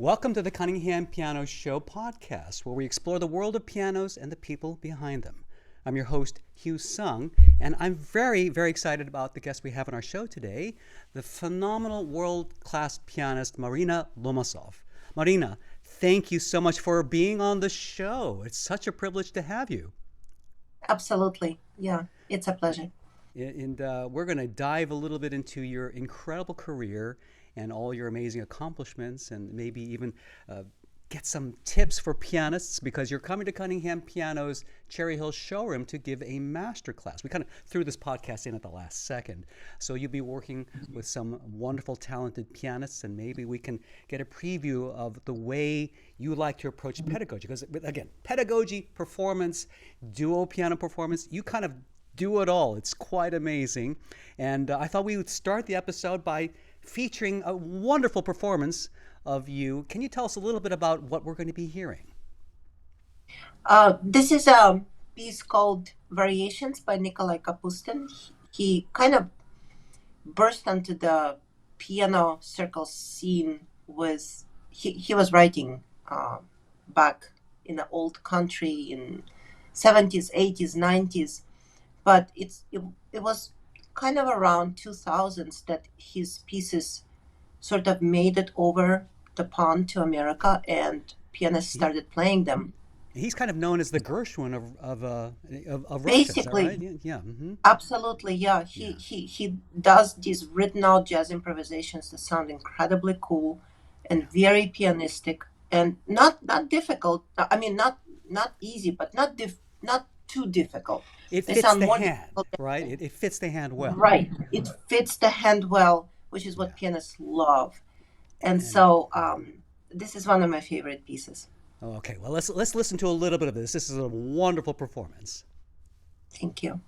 Welcome to the Cunningham Piano Show podcast, where we explore the world of pianos and the people behind them. I'm your host, Hugh Sung, and I'm very, very excited about the guest we have on our show today, the phenomenal world-class pianist, Marina Lomazov. Marina, thank you so much for being on the show. It's such a privilege to have you. Absolutely. Yeah, it's a pleasure. And we're going to dive a little bit into your incredible career and all your amazing accomplishments, and maybe even get some tips for pianists, because you're coming to Cunningham Piano's Cherry Hill showroom to give a masterclass. We kind of threw this podcast in at the last second. So you'll be working with some wonderful, talented pianists, and maybe we can get a preview of the way you like to approach pedagogy. Because, again, pedagogy, performance, duo piano performance, you kind of do it all. It's quite amazing. And I thought we would start the episode by featuring a wonderful performance of you. Can you tell us a little bit about what we're going to be hearing? This is a piece called Variations by Nikolai Kapustin. He kind of burst onto the piano circle scene with, he was writing back in the old country in 70s, 80s, 90s, but it was kind of around 2000s that his pieces sort of made it over the pond to America, and pianists started playing them. He's kind of known as the Gershwin of Russia, Basically, is that right? Yeah. Mm-hmm. absolutely, yeah. He does these written out jazz improvisations that sound incredibly cool and very pianistic and not difficult. I mean, not easy, but not too difficult. It They fits sound the more hand, difficult. right? It fits the hand well. Right. It fits the hand well, which is Yeah. what pianists love. And And so this is one of my favorite pieces. okay, well, let's listen to a little bit of this. This is a wonderful performance. Thank you.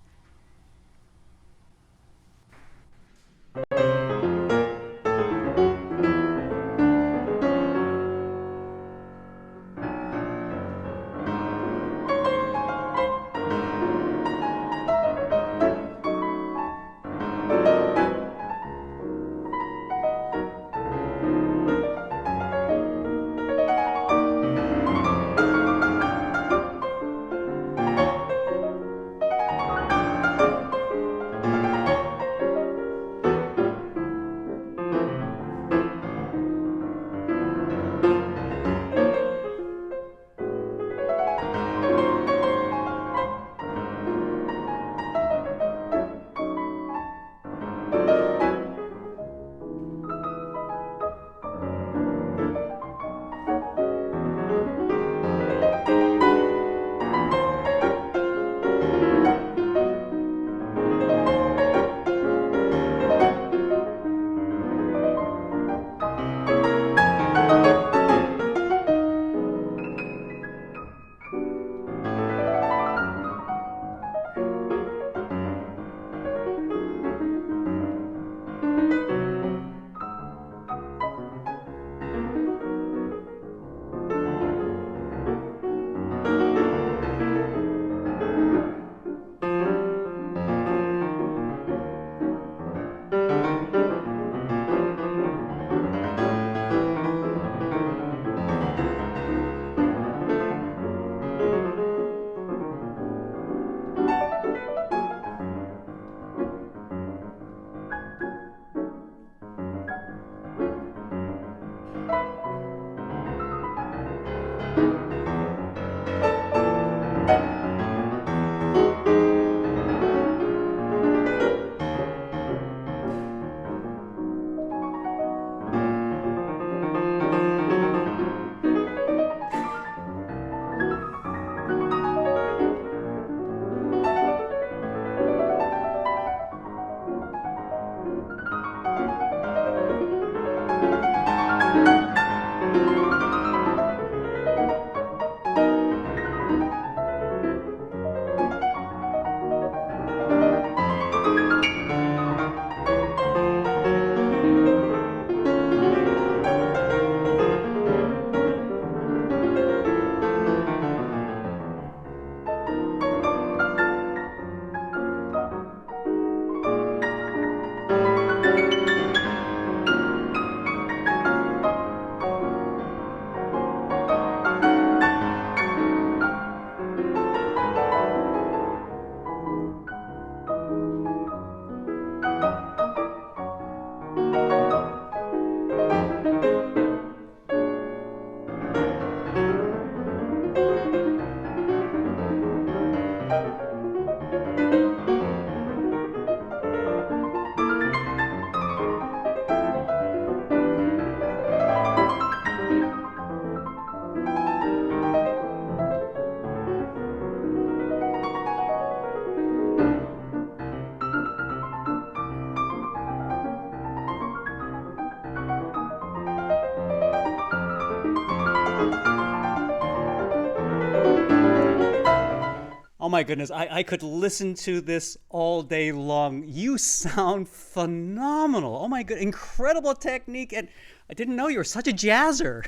my goodness, I could listen to this all day long. You sound phenomenal. Oh my good, incredible technique, and I didn't know you were such a jazzer.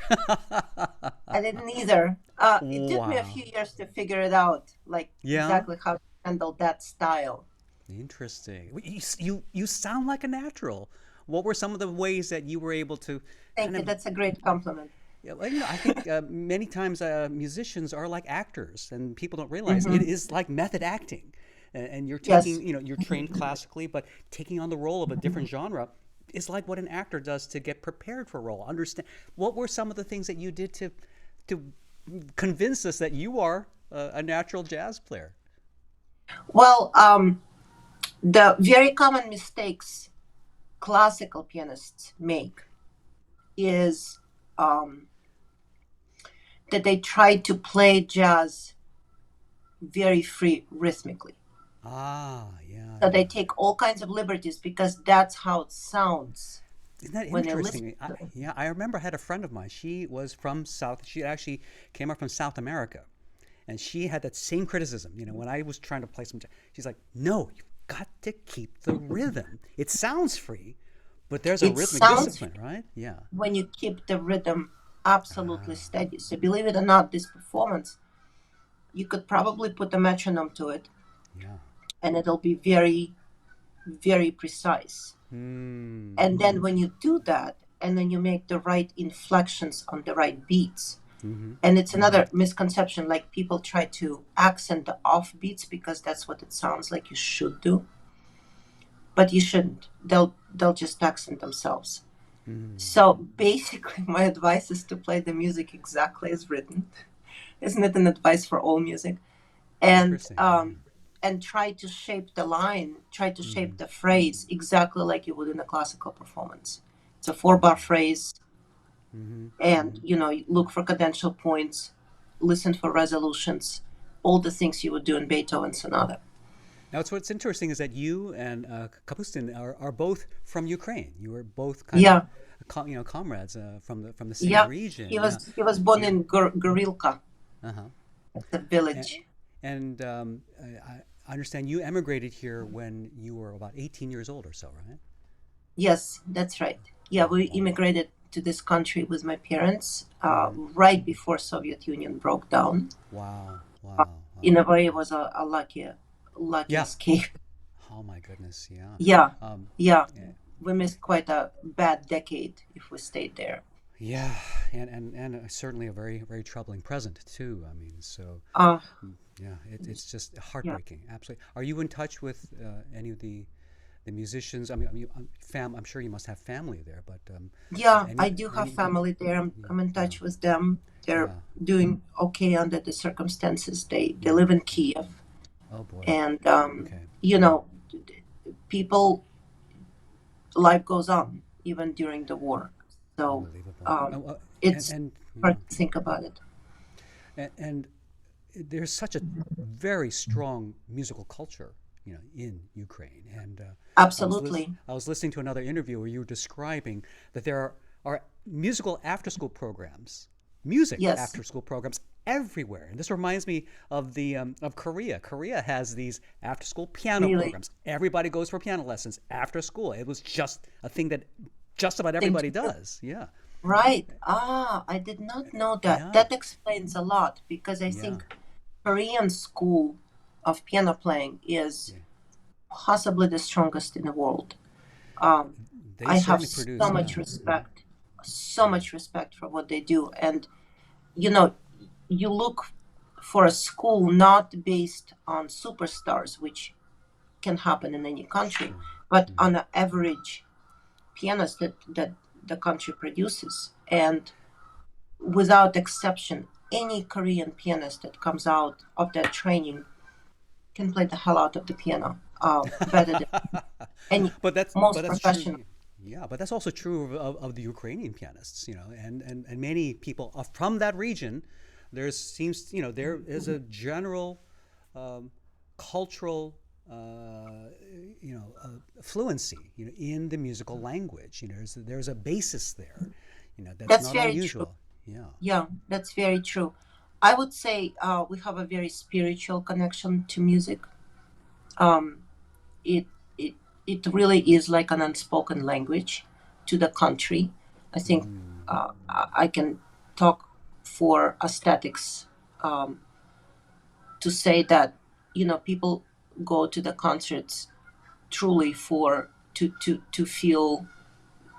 I didn't either. It took me a Wow. few years to figure it out, like Yeah. exactly how to handle that style. Interesting. You sound like a natural. What were some of the ways that you were able to kind Thank you. of, That's a great compliment. yeah, well, I think many times musicians are like actors, and people don't realize it Hmm. is like method acting. And you're Yes. taking, you're trained classically, but taking on the role of a different genre is like what an actor does to get prepared for a role. Understand what were some of the things that you did to convince us that you are a natural jazz player? Well, the very common mistakes classical pianists make is um, that they try to play jazz very free rhythmically. Ah, yeah, So they yeah. take all kinds of liberties because that's how it sounds Isn't that when they listen interesting? to it. Yeah, I remember I had a friend of mine. She was from She actually came up from South America, and she had that same criticism. When I was trying to play some, she's like, "No, you've got to keep the rhythm. It sounds free, but there's a It rhythmic sounds discipline, right?" Yeah. when you keep the rhythm absolutely Ah, steady. So believe it or not, this performance, you could probably put a metronome to it yeah. and it'll be very, very precise. Hmm. And then when you do that, and then you make the right inflections on the right beats. Mm-hmm. And it's another misconception, like people try to accent the off beats because that's what it sounds like you should do. But you shouldn't. They'll just accent themselves. Mm-hmm. So basically my advice is to play the music exactly as written. Isn't it an advice for all music? And Interesting. um, Yeah. and try to shape the line, try to Mm-hmm. shape the phrase exactly like you would in a classical performance. It's a 4 bar phrase, Mm-hmm. and Mm-hmm. look for cadential points, listen for resolutions, all the things you would do in Beethoven sonata. Now, what's interesting is that you and Kapustin are both from Ukraine. You were both kind of, Yeah, comrades from the same yeah. region. He Yeah. was he was born in Gorilka, Uh-huh. the And, village. and I understand you emigrated here when you were about 18 years old or so, right? Yes, that's right. Yeah, we Wow. immigrated to this country with my parents Mm-hmm. right before Soviet Union broke down. Wow. Wow. In Wow. a way, it was a lucky Yeah. escape. Oh my goodness. Yeah. Yeah, Um, yeah. yeah. We missed quite a bad decade if we stayed there. Yeah. And certainly a very, very troubling present too. I mean, so Uh, yeah, it's just yeah, heartbreaking. Absolutely. Are you in touch with any of the musicians? I'm sure you must have family there, but yeah. any I do have any family there. yeah, I'm in yeah, touch with them. They're yeah. doing okay under the circumstances. They Mm. live in Kiev, Oh boy. and Okay. you know, people life goes on even during the war. So Unbelievable. um, Oh, it's and hard yeah, to think about it. and there's such a very strong musical culture, in Ukraine. And Absolutely. I was listening to another interview where you were describing that there are musical after-school programs, music Yes, after-school programs everywhere. And this reminds me of the of Korea. Korea has these after-school piano really. programs. Everybody goes for piano lessons after school. It was just a thing that just about Thing everybody to do. does. Yeah, Right. Ah, I did not know that. yeah, That explains a lot because I yeah, think Korean school of piano playing is yeah. possibly the strongest in the world. Um, They I have certainly so produce. much Yeah, respect, so yeah. much respect for what they do. And, you know, you look for a school not based on superstars, which can happen in any country, Sure. but Hmm. on an average pianist that the country produces. And without exception, any Korean pianist that comes out of that training can play the hell out of the piano better than any But most that's true. professional. Yeah, but that's also true of the Ukrainian pianists, and many people from that region. There is a general cultural fluency, in the musical language. There's a basis there, that's That's not very true. unusual. Yeah. Yeah, that's very true. I would say we have a very spiritual connection to music. Um, it it it really is like an unspoken language to the country. I think Mm. I can talk for aesthetics, um, to say that people go to the concerts truly for to feel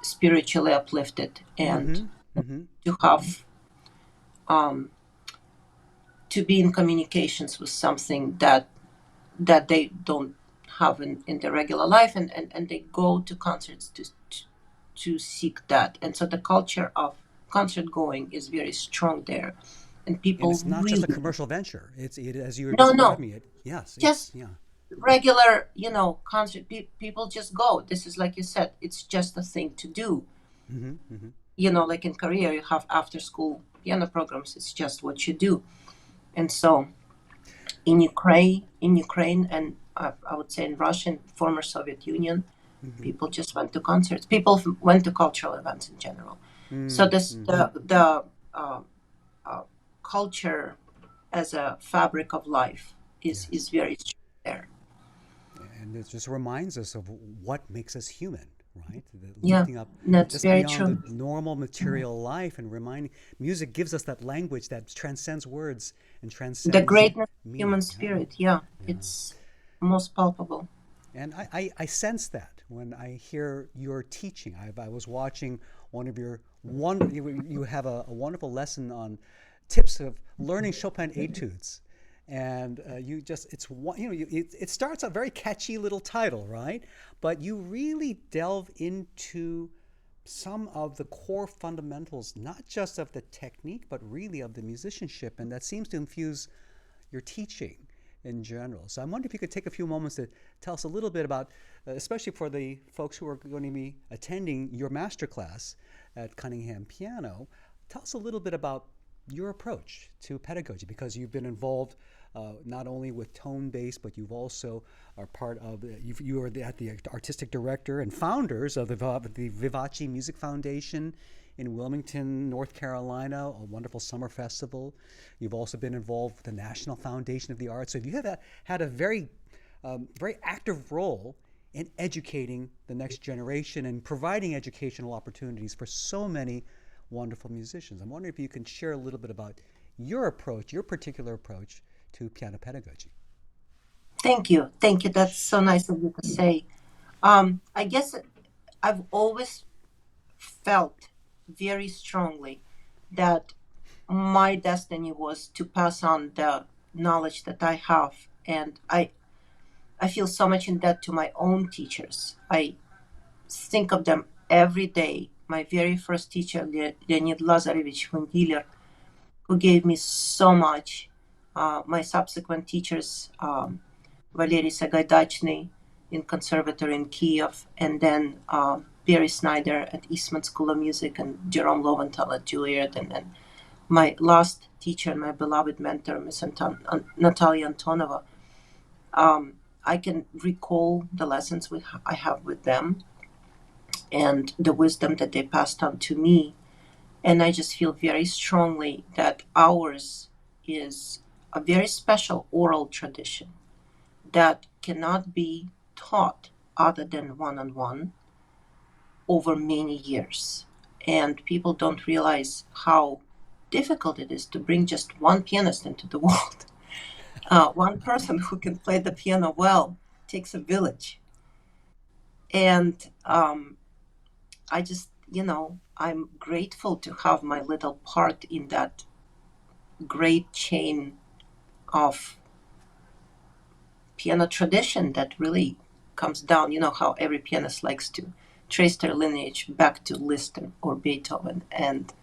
spiritually uplifted and Mm-hmm. Mm-hmm. to have um, to be in communications with something that they don't have in their regular life, and they go to concerts to seek that. And so the culture of concert going is very strong there, and And people it's not just a really commercial venture. It as you were no describing it. Yes, it's just yeah. regular concert. People just go. This is, like you said, it's just a thing to do. Mm-hmm. Mm-hmm. Like in Korea you have after school piano programs. It's just what you do. And so in Ukraine, and I would say in Russia and former Soviet Union, Mm-hmm. people just went to concerts. People went to cultural events in general. So this Mm-hmm. the uh, uh, culture as a fabric of life is Yes. very strong there. And it just reminds us of what makes us human, right? Yeah, Lifting up that's just very beyond the true. normal Mhm. material life and reminding music gives us that language that transcends words and The transcends greatness of human meaning. Yeah, spirit, yeah, yeah. it's most palpable. And I sense that when I hear your teaching. I was watching one of your you have a wonderful lesson on tips of learning Chopin etudes. And you just, it's one, it starts a very catchy little title, right? But you really delve into some of the core fundamentals, not just of the technique, but really of the musicianship. And that seems to infuse your teaching in general. So I'm wondering if you could take a few moments to tell us a little bit about, especially for the folks who are going to be attending your masterclass at Cunningham Piano, tell us a little bit about your approach to pedagogy because you've been involved not only with tone bass, but you've also are part of you are the artistic director and founders of the Vivace Music Foundation in Wilmington, North Carolina, a wonderful summer festival. You've also been involved with the National Foundation of the Arts. So you have had a very active role in educating the next generation and providing educational opportunities for so many wonderful musicians. I'm wondering if you can share a little bit about your approach, your particular approach to piano pedagogy. Thank you, that's so nice of you to say. I guess I've always felt very strongly that my destiny was to pass on the knowledge that I have, and I feel so much in debt to my own teachers. I think of them every day. My very first teacher, Leonid Lazarevich von Diller, who gave me so much. My subsequent teachers, Valery Sagaidachny in Conservatory in Kiev, and then Barry Snyder at Eastman School of Music, and Jerome Lowenthal at Juilliard, and then my last teacher, my beloved mentor, Miss Natalia Antonova. Um, I can recall the lessons I have with them and the wisdom that they passed on to me. And I just feel very strongly that ours is a very special oral tradition that cannot be taught other than one on one over many years. And people don't realize how difficult it is to bring just one pianist into the world. One person who can play the piano well takes a village. And I just, I'm grateful to have my little part in that great chain of piano tradition that really comes down. You know how every pianist likes to trace their lineage back to Liszt or Beethoven, and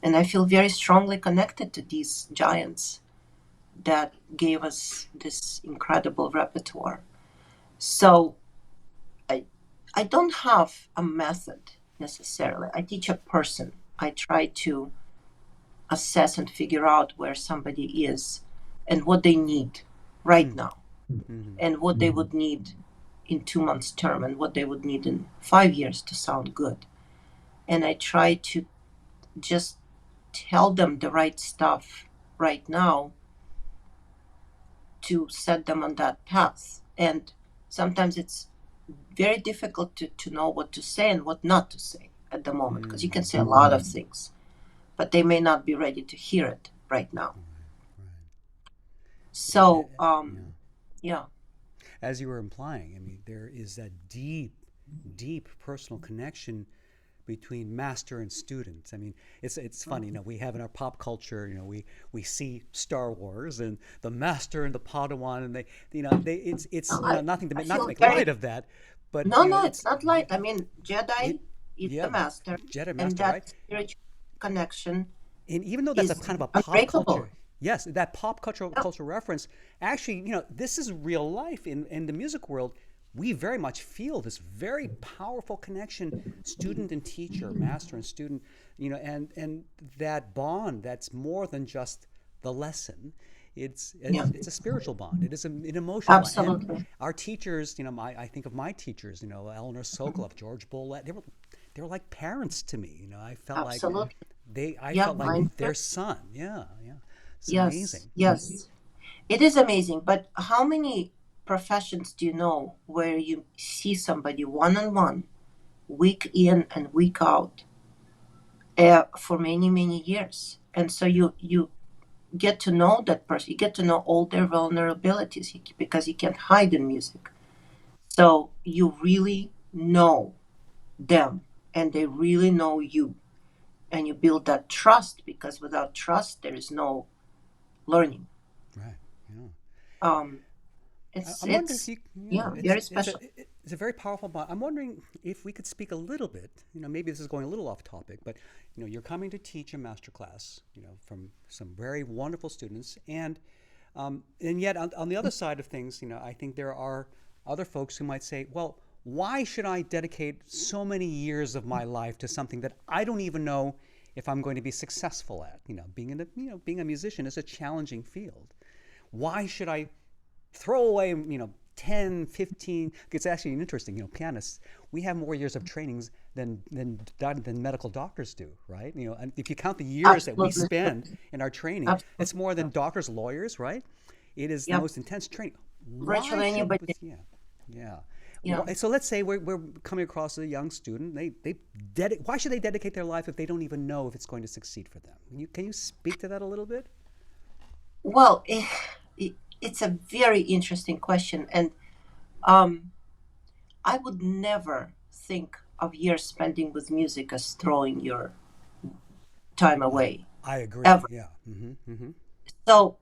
I feel very strongly connected to these giants that gave us this incredible repertoire. So I, I don't have a method necessarily. I teach a person. I try to assess and figure out where somebody is and what they need right Hmm. now, Mm-hmm. and what they would need in 2 months term, and what they would need in 5 years to sound good. And I try to just tell them the right stuff right now to set them on that path. And sometimes it's very difficult to know what to say and what not to say at the moment, because you can say a lot of things, but they may not be ready to hear it right now. So, yeah. As you were implying, I mean, there is that deep, deep personal connection between master and student. I mean, it's funny, we have in our pop culture, we see Star Wars and the master and the Padawan, and it's nothing to I not to feel make very light of that, but no, it's it's not light. I mean, it, Jedi is the yeah, master, Jedi and master, right? that spiritual connection And even though that's a is kind of a pop unbreakable. culture, yes, that pop Yeah, culture reference, actually, this is real life in the music world. We very much feel this very powerful connection, student and teacher, master and student, and that bond that's more than just the lesson. It's yeah, it's a spiritual bond. It is an emotional bond. And absolutely, our teachers, I think of my teachers, Eleanor Sokoloff, George Bollett, they were like parents to me. I felt like absolutely. I Yeah, felt like mine too. their son. Yeah, yeah. It's Yes, amazing. yes. It is amazing, but how many professions do you know where you see somebody one on one, week in and week out, for many, many years? And so Yeah, you get to know that person, you get to know all their vulnerabilities because you can't hide in music. So you really know them and they really know you. And you build that trust, because without trust, there is no learning. right. Yeah. Um, I'm wondering if you, yeah, very it's special. a very powerful bond. I'm wondering if we could speak a little bit. Maybe this is going a little off topic, but you're coming to teach a master class. From some very wonderful students, and yet on the other side of things, I think there are other folks who might say, well, why should I dedicate so many years of my life to something that I don't even know if I'm going to be successful at? Being a musician is a challenging field. Why should I throw away 10, 15? It's actually interesting, pianists, we have more years of trainings than medical doctors do, right? And if you count the years that we Absolutely. spend in our training, it's Absolutely. more than doctors, lawyers, right? It is the Yep. most intense training. Why Virtually should anybody. yeah, yeah. Yeah. So let's say we're coming across a young student. Why should they dedicate their life if they don't even know if it's going to succeed for them? Can you speak to that a little bit? Well, it's a very interesting question. And um, I would never think of years spending with music as throwing your time I away, I agree. ever. Yeah. So,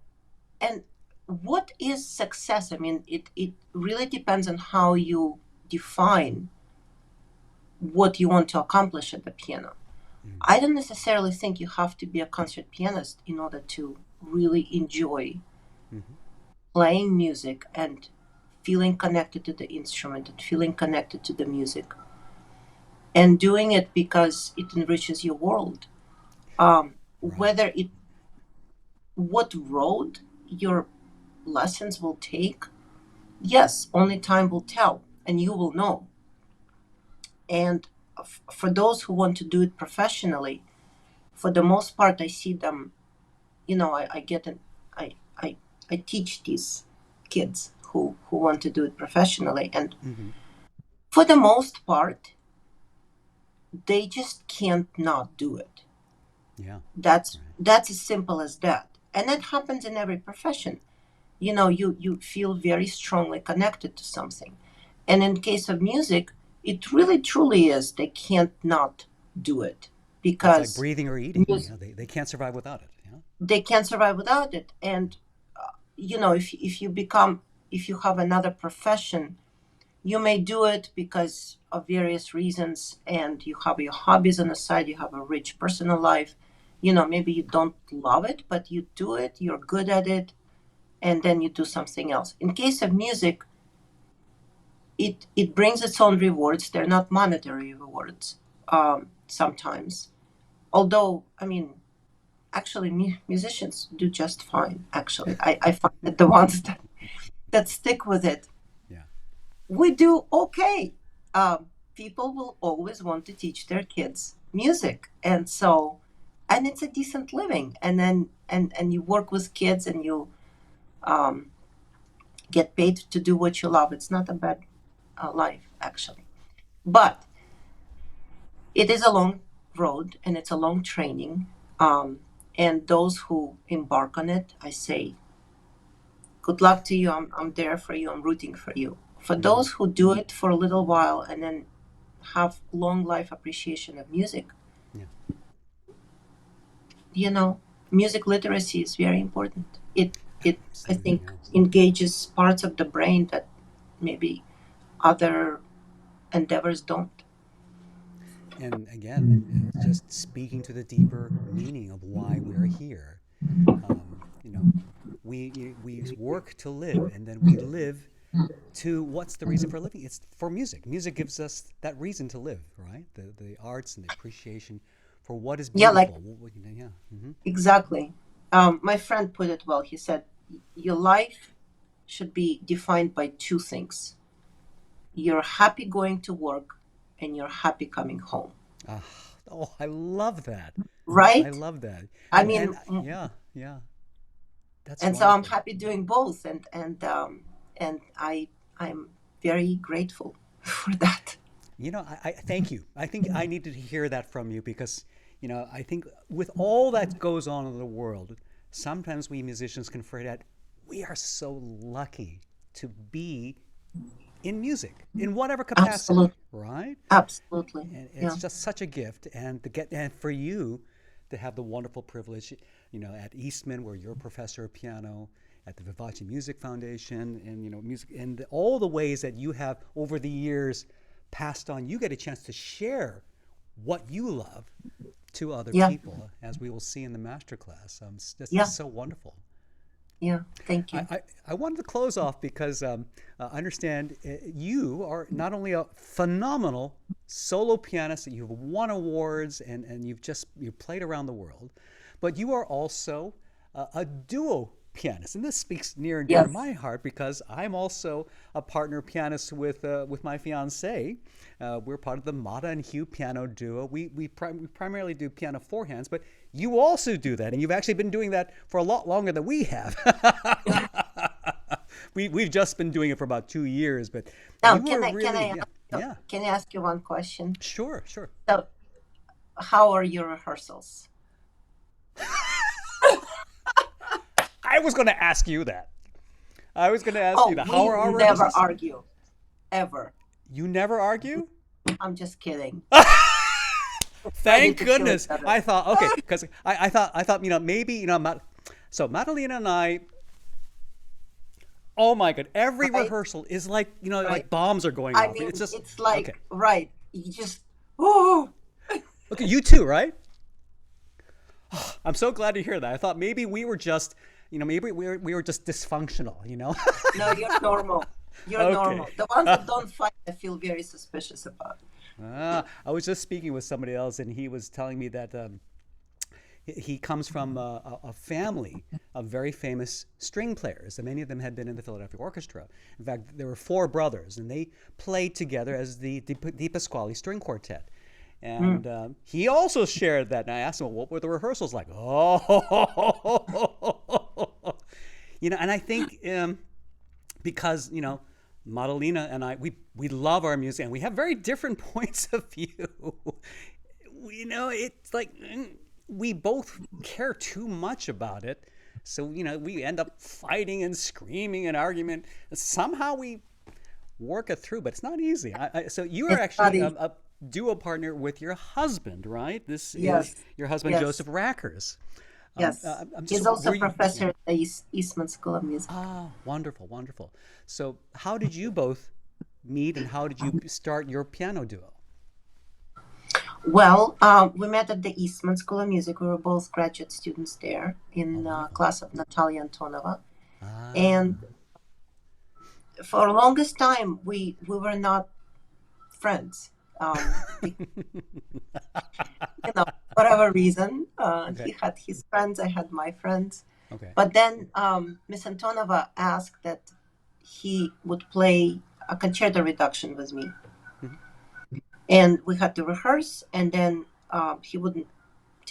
and what is success? I mean, it really depends on how you define what you want to accomplish at the piano. I don't necessarily think you have to be a concert pianist in order to really enjoy Mm-hmm. playing music and feeling connected to the instrument and feeling connected to the music and doing it because it enriches your world. Right. Whether it, what road your lessons will take, yes, only time will tell and you will know. And for those who want to do it professionally, for the most part, I see them, I get an, I, I teach these kids who want to do it professionally. And Mm-hmm. for the most part, they just can't not do it. Yeah. Right. That's as simple as that. And that happens in every profession. You feel very strongly connected to something. And in case of music, it really truly is. They can't not do it It's like because breathing or eating. music, They can't survive without it. they can't survive without it. And if you become, if you have another profession, you may do it because of various reasons, and you have your hobbies on the side, you have a rich personal life. Maybe you don't love it, but you do it, you're good at it, and then you do something else. In case of music, it brings its own rewards. They're not monetary rewards, sometimes. Although, I mean, actually, musicians do just fine. Actually, I find that the ones that stick with it, Yeah. we do okay. People will always want to teach their kids music, and so and it's a decent living. And then and you work with kids, and you um, get paid to do what you love. It's not a bad life, actually. But it is a long road, and it's a long training. And those who embark on it, I say, good luck to you. I'm there for you. I'm rooting for you. For Hmm. those who do it for a little while and then have long life appreciation of music, Yeah. you know, music literacy is very important. It I Absolutely. think Yeah. engages parts of the brain that maybe other endeavors don't. And again, just speaking to the deeper meaning of why we are here. You know, we work to live, and then we live to what's the reason for living? It's for music. Music gives us that reason to live, right? The arts and the appreciation for what is Yeah, like beautiful. Yeah. Hmm. exactly. My friend put it well. He said, "Your life should be defined by two things: you're happy going to work, and you're happy coming home." Ah, oh, I love that. I Right? love that. I And mean, yeah, yeah, that's and so I'm wonderful. happy doing both, and I'm very grateful for that. I thank you. I think I needed to hear that from you because, I think with all that goes on in the world, sometimes we musicians can forget we are so lucky to be in music in whatever capacity, Absolutely, right? absolutely, And it's yeah, just such a gift, and for you to have the wonderful privilege, at Eastman, where you're a professor of piano, at the Vivace Music Foundation, and music, and all the ways that you have over the years passed on. You get a chance to share what you love to other yeah, people, as we will see in the masterclass. This is yeah, so wonderful. yeah. Thank I, you. I, I wanted to close off because I understand you are not only a phenomenal solo pianist that you've won awards and you've played around the world, but you are also a duo pianist, and this speaks near and dear to Yes, my heart because I'm also a partner pianist with my fiance. We're part of the Mata and Hugh piano duo. We primarily do piano four hands, but you also do that, and you've actually been doing that for a lot longer than we have. We've just been doing it for about 2 years, but now you were really, yeah, yeah, can I ask you one question? sure, sure. So, how are your rehearsals? I was going to ask you that. I was going to ask you Oh, that. How we are our never rehearsals? argue, ever. You never argue? I'm just kidding. Ready Thank to kill each goodness. other. I thought, okay, because I thought, maybe, so Madalena and I, oh my God, every Right, rehearsal is like, right. like bombs are going I off. It's mean, just, it's like okay. right. You just oh. Okay, you too, right? I'm so glad to hear that. I thought maybe we were just, maybe we were just dysfunctional. No, you're normal. You're Okay. normal. The ones that don't fight, I feel very suspicious about. I was just speaking with somebody else, and he was telling me that he comes from a family of very famous string players, and many of them had been in the Philadelphia Orchestra. In fact, there were four brothers, and they played together as the Di Pasquale String Quartet. Mm. And he also shared that. And I asked him, well, what were the rehearsals like? Oh, and I think because Madalena and I we love our music and we have very different points of view. It's like we both care too much about it, so we end up fighting and screaming and argument. Somehow we work it through, but it's not easy. So you are It's not actually easy. a duo partner with your husband, right? This is Yes, your husband, yes, Joseph Rackers. yes. I'm just He's also were you? Yeah. professor at the Eastman School of Music. Ah, wonderful, wonderful. So, how did you both meet, and how did you start your piano duo? Well, we met at the Eastman School of Music. We were both graduate students there Oh, in wonderful. class of Natalia Antonova. And Ah, for the longest time, we were not friends. Because, whatever reason, okay, he had his friends, I had my friends. okay. But then Miss Antonova asked that he would play a concerto reduction with me. Mhm. And we had to rehearse, and then he wouldn't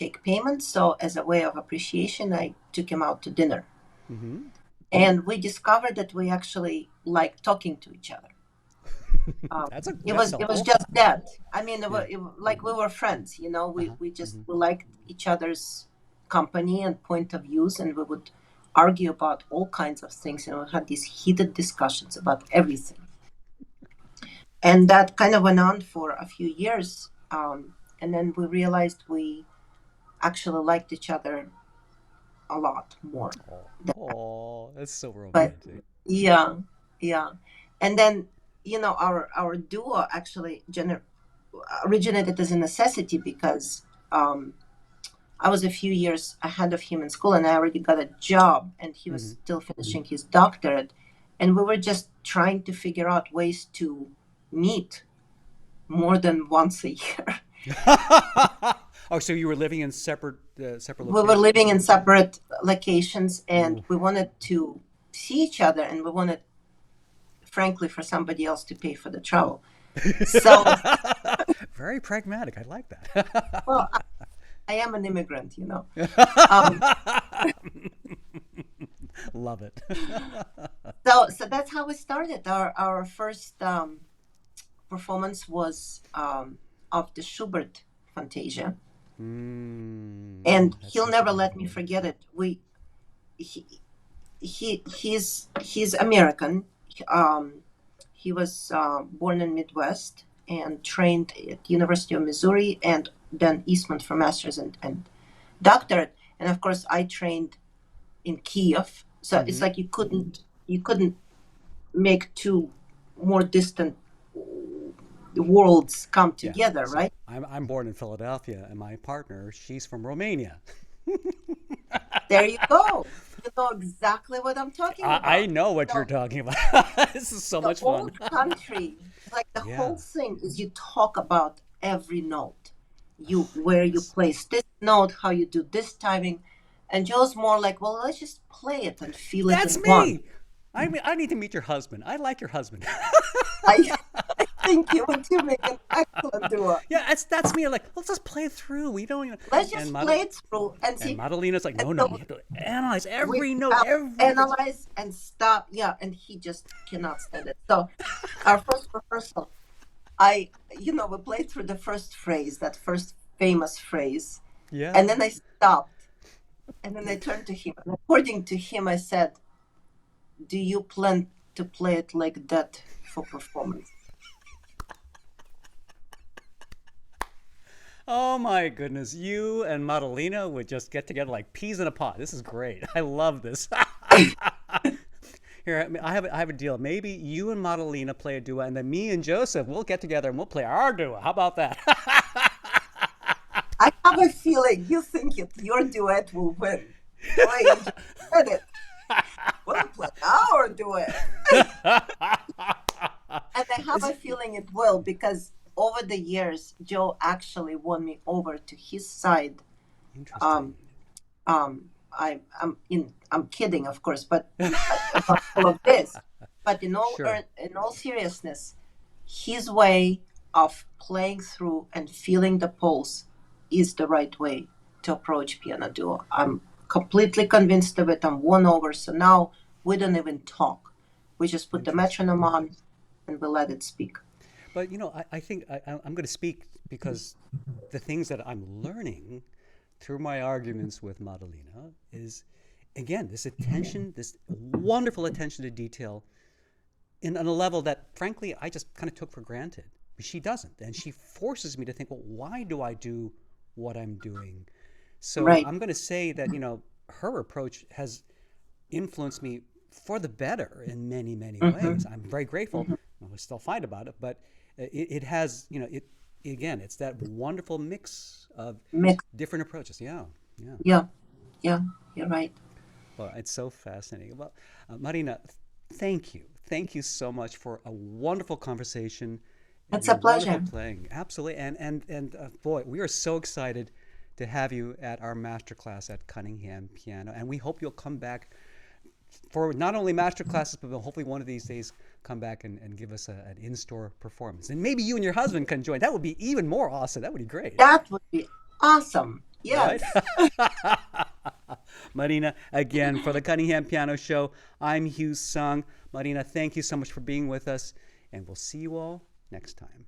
take payment. So as a way of appreciation, I took him out to dinner. Mm-hmm. And we discovered that we actually like talking to each other. That's It was helpful. just that. I mean, Yeah. like we were friends, Uh-huh. we just Mm-hmm. we liked each other's company and point of views, and we would argue about all kinds of things, and we had these heated discussions about everything. And that kind of went on for a few years. And then we realized we actually liked each other a lot more. Oh, oh, that's so But romantic. yeah, yeah. And then, our duo actually originated as a necessity because I was a few years ahead of him in school and I already got a job and he Mm-hmm. was still finishing his doctorate. And we were just trying to figure out ways to meet more than once a year. Oh, so you were living in separate We were locations? living in separate locations and Ooh. we wanted to see each other and we wanted, frankly, for somebody else to pay for the travel. So, Very pragmatic. I like that. well, I am an immigrant. Um, Love it. so that's how we started. Our first performance was of the Schubert Fantasia, and That's he'll such a never let beautiful me one. forget it. He, he's American. Um, he was born in Midwest and trained at University of Missouri and then Eastman for masters and doctorate. And of course, I trained in Kiev. So it's Mm-hmm. like you couldn't make two more distant worlds come Yeah. together, So right? I'm born in Philadelphia, and my partner, she's from Romania. There you go. You know exactly what I'm talking I about. know what you're So talking about. This is so the much fun. old country, like the Yeah. whole thing is you talk about every note. You Oh, where you yes. place this note, how you do this timing. And Joe's more like, well, let's just play it and feel it in That's one. me. I mean, I need to meet your husband. I like your husband. I think you and you make an excellent duo. Yeah, that's me. Like, let's just play it through. We don't, Let's and just play it through and And see. Madalina's like, And no, no, so we have to analyze we every note, everything. analyze and stop. Yeah, and he just cannot stand it. So our first rehearsal, we played through the first phrase, that first famous phrase, Yeah. and then I stopped, and then I turned to him. And according to him, I said, "Do you plan to play it like that for performance?" Oh my goodness, you and Madalina would just get together like peas in a pod. This is great. I love this. Here, I have a deal. Maybe you and Madalina play a duo, and then me and Joseph will get together and we'll play our duo. How about that? I have a feeling you think your duet will win. The way you just said it, we'll play our duet. And I have a feeling it will because over the years, Joe actually won me over to his side. Interesting. Um, I'm kidding, of course, but about all of this. But Sure. in all seriousness, his way of playing through and feeling the pulse is the right way to approach piano duo. I'm completely convinced of it. I'm won over. So now we don't even talk. We just put the Interesting. metronome on and we let it speak. But I think I'm going to speak because the things that I'm learning through my arguments with Madalina is, again, this attention, this wonderful attention to detail on a level that, frankly, I just kind of took for granted. But she doesn't. And she forces me to think, well, why do I do what I'm doing? So Right. I'm going to say that, her approach has influenced me for the better in many, many ways. Hmm. I'm very grateful. Hmm. We still fight about it, but it has, again, it's that wonderful mix of Mix. different approaches. Yeah, yeah. Yeah. Yeah. You're right. Well, it's so fascinating. Well, Marina, thank you. Thank you so much for a wonderful conversation and It's your a wonderful pleasure. playing. Absolutely. And boy, we are so excited to have you at our masterclass at Cunningham Piano. And we hope you'll come back for not only master classes, but hopefully one of these days come back and give us an in-store performance. And maybe you and your husband can join. That would be even more awesome. That would be great. That would be awesome. right? Yes. Marina, again, for the Cunningham Piano Show, I'm Hugh Sung. Marina, thank you so much for being with us, and we'll see you all next time.